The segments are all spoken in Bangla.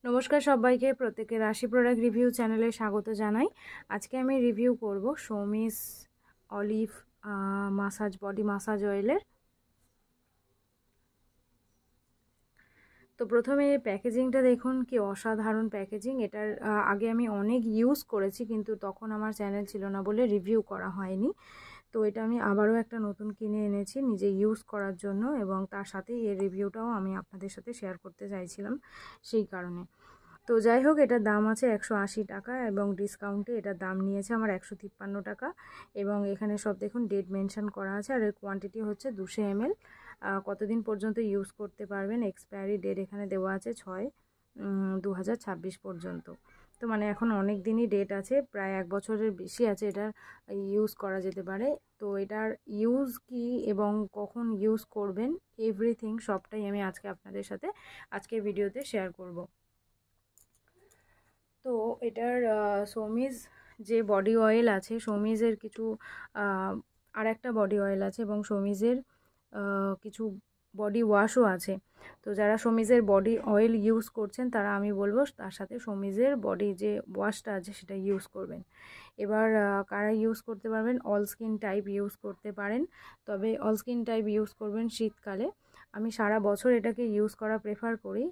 নমস্কার সবাইকে, প্রত্যেকের রাশি প্রোডাক্ট রিভিউ চ্যানেলে স্বাগত জানাই। আজকে আমি রিভিউ করব সৌমিস অলিভ বডি মাসাজ অয়েলের। তো প্রথমে প্যাকেজিংটা দেখুন, কি অসাধারণ প্যাকেজিং। এটার আগে আমি অনেক ইউজ করেছি, কিন্তু তখন আমার চ্যানেল ছিল না বলে রিভিউ করা হয়নি। তো এটা আমি আবারও একটা নতুন কিনে এনেছি নিজে ইউজ করার জন্য, এবং তার সাথে এর রিভিউটাও আমি আপনাদের সাথে শেয়ার করতে চাইছিলাম সেই কারণে। তো যাই হোক, এটার দাম আছে 180 টাকা এবং ডিসকাউন্টে এটার দাম নিয়েছে আমার 153 টাকা। এবং এখানে সব দেখুন ডেট মেনশন করা আছে, আর এর কোয়ান্টিটি হচ্ছে 200 ml। কতদিন পর্যন্ত ইউজ করতে পারবেন, এক্সপায়ারি ডেট এখানে দেওয়া আছে 6/2026 পর্যন্ত। তো মানে এখন অনেক দিনই ডেট আছে, প্রায় 1 বছরের বেশি আছে এটার ইউজ করা যেতে পারে। তো এটার ইউজ কি এবং কখন ইউজ করবেন, এভরিথিং সবটাই আমি আজকে আপনাদের সাথে আজকের ভিডিওতে শেয়ার করব। তো এটার সৌমিজ যে বডি অয়েল আছে, সৌমিজের কিছু আর একটা বডি অয়েল আছে, এবং সৌমিজের কিছু বডি ওয়াশও আছে। তো যারা সৌমিজের বডি অয়েল ইউজ করছেন তারা আমি বলবো তার সাথে সৌমিজের বডি যে ওয়াশটা আছে সেটা ইউজ করবেন। এবার কারা ইউজ করতে পারবেন, অল স্কিন টাইপ ইউজ করতে পারেন, তবে অল স্কিন টাইপ ইউজ করবেন শীতকালে। আমি সারা বছর এটাকে ইউজ করা প্রেফার করি,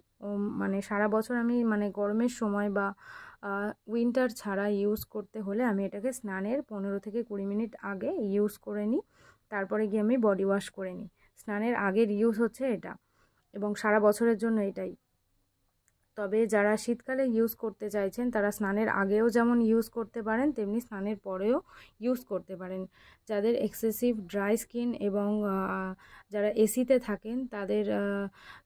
মানে সারা বছর আমি মানে গরমের সময় বা উইন্টার ছাড়া ইউজ করতে হলে আমি এটাকে স্নানের 15 থেকে 20 মিনিট আগে ইউজ করে নিই, তারপরে গিয়ে আমি বডি ওয়াশ করে নিই। স্নানের আগের ইউজ হচ্ছে এটা, এবং সারা বছরের জন্য এটাই। তবে যারা শীতকালে ইউজ করতে চাইছেন তারা স্নানের আগেও যেমন ইউজ করতে পারেন, তেমনি স্নানের পরেও ইউজ করতে পারেন। যাদের এক্সেসিভ ড্রাই স্কিন এবং যারা এসিতে থাকেন তাদের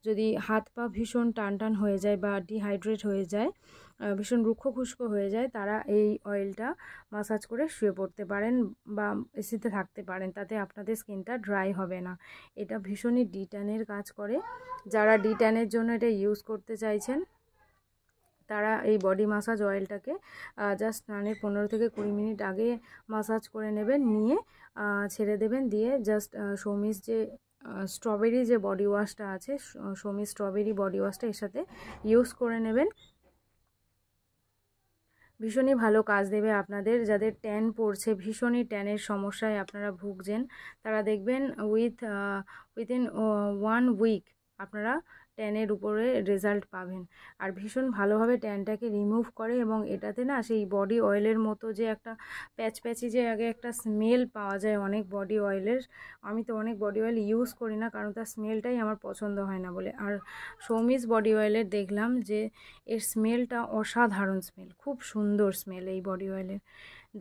যদি হাত পা ভীষণ টান টান হয়ে যায় বা ডিহাইড্রেট হয়ে যায়, ভীষণ রুক্ষ খুস্ক হয়ে যায়, তারা এই অয়েলটা মাসাজ করে শুয়ে পড়তে পারেন বা এসিতে থাকতে পারেন, তাতে আপনাদের স্কিনটা ড্রাই হবে না। এটা ভীষণই ডিট্যানের কাজ করে। যারা ডিট্যানের জন্য এটা ইউজ করতে চাইছেন তারা এই বডি মাসাজ অয়েলটাকে জাস্ট স্নানের 15 থেকে 20 মিনিট আগে মাসাজ করে নেবেন, নিয়ে ছেড়ে দেবেন, দিয়ে জাস্ট সৌমিজ যে স্ট্রবেরি যে বডি ওয়াশটা আছে, সৌমিজ স্ট্রবেরি বডি ওয়াশটা এর সাথে ইউজ করে নেবেন। ভীষণই ভালো কাজ দেবে আপনাদের। যাদের ট্যান পড়ছে, ভীষণই ট্যানের সমস্যায় আপনারা ভুগছেন, তারা দেখবেন উইথিন 1 উইক আপনারা ট্যানের উপরে রেজাল্ট পাবেন। আর ভীষণ ভালোভাবে ট্যানটাকে রিমুভ করে, এবং এটাতে না সেই বডি অয়েলের মতো যে একটা প্যাচি যে আগে একটা স্মেল পাওয়া যায় অনেক বডি অয়েলের, আমি তো অনেক বডি অয়েল ইউজ করি না, কারণ তার স্মেলটাই আমার পছন্দ হয় না বলে। আর সৌমিজ বডি অয়েলের দেখলাম যে এর স্মেলটা অসাধারণ স্মেল, খুব সুন্দর স্মেল এই বডি অয়েলের,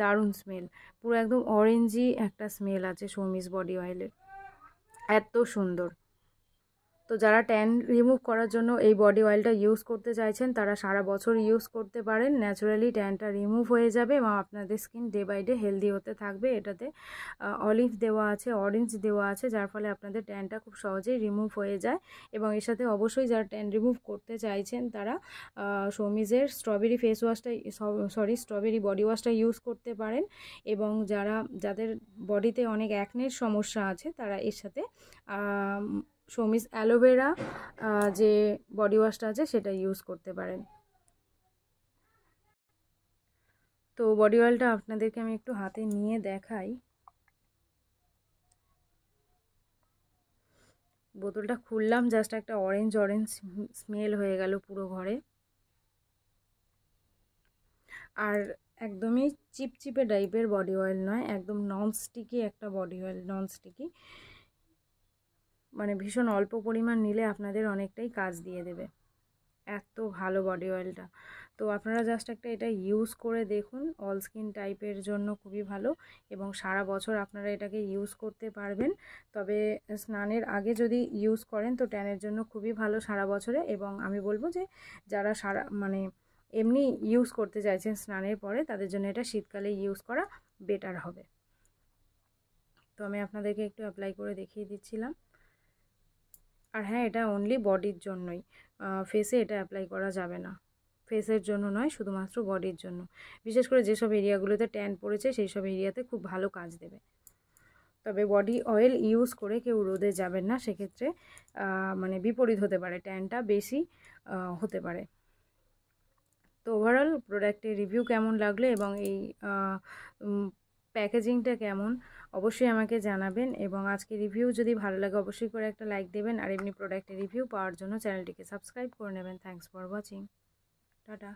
দারুণ স্মেল, পুরো একদম অরেঞ্জি একটা স্মেল আছে সৌমিজ বডি অয়েলের, এত সুন্দর। তো যারা ট্যান রিমুভ করার জন্য এই বডি অয়েলটা ইউজ করতে চাইছেন তারা সারা বছর ইউজ করতে পারেন। ন্যাচারালি ট্যানটা রিমুভ হয়ে যাবে এবং আপনাদের skin day by day healthy হতে থাকবে। এটাতে অলিভ দেওয়া আছে, অরেঞ্জ দেওয়া আছে, যার ফলে আপনাদের ট্যানটা খুব সহজেই রিমুভ হয়ে যায়। এবং এর সাথে অবশ্যই যারা ট্যান রিমুভ করতে চাইছেন তারা সৌমিজের স্ট্রবেরি ফেস ওয়াশটা স্ট্রবেরি বডি ওয়াশটা ইউজ করতে পারেন। এবং যাদের বডিতে অনেক অ্যাকনের সমস্যা আছে তারা এর সাথে সৌমিজ অ্যালোভেরা যে বডি ওয়াশটা আছে সেটা ইউজ করতে পারেন। তো বডি অয়েলটা আপনাদেরকে আমি একটু হাতে নিয়ে দেখাই। বোতলটা খুললাম, জাস্ট একটা অরেঞ্জ স্মেল হয়ে গেল পুরো ঘরে। আর একদমই চিপচিপে টাইপের বডি অয়েল নয়, একদম নন স্টিকি একটা বডি অয়েল, নন স্টিকি, মানে ভীষণ অল্প পরিমাণ নিলে আপনাদের অনেকটাই কাজ দিয়ে দেবে, এত ভালো বডি অয়েলটা। তো আপনারা জাস্ট একটা এটা ইউজ করে দেখুন, অল স্কিন টাইপের জন্য খুবই ভালো, এবং সারা বছর আপনারা এটাকে ইউজ করতে পারবেন। তবে স্নানের আগে যদি ইউজ করেন তো ট্যানের জন্য খুবই ভালো সারা বছরে। এবং আমি বলবো যে যারা মানে এমনি ইউজ করতে চাইছেন স্নানের পরে, তাদের জন্য এটা শীতকালে ইউজ করা বেটার হবে। তো আমি আপনাদেরকে একটু অ্যাপ্লাই করে দেখিয়ে দিচ্ছিলাম। আর হ্যাঁ, এটা অনলি বডির জন্যই, ফেসে এটা অ্যাপ্লাই করা যাবে না, ফেসের জন্য নয়, শুধুমাত্র বডির জন্য। বিশেষ করে যেসব এরিয়াগুলোতে ট্যান পড়েছে সেই সব এরিয়াতে খুব ভালো কাজ দেবে। তবে বডি অয়েল ইউজ করে কেউ রোদে যাবেন না, সেক্ষেত্রে মানে বিপরীত হতে পারে, ট্যানটা বেশি হতে পারে। তো ওভারঅল প্রোডাক্টের রিভিউ কেমন লাগলো এবং এই প্যাকেজিংটা কেমন অবশ্যই আমাকে জানাবেন, এবং আজকে রিভিউ যদি ভালো লাগে অবশ্যই করে একটা লাইক দেবেন, আর এমনি প্রোডাক্টের রিভিউ পাওয়ার জন্য চ্যানেলটিকে সাবস্ক্রাইব করে নেবেন। Thanks for watching. টাটা।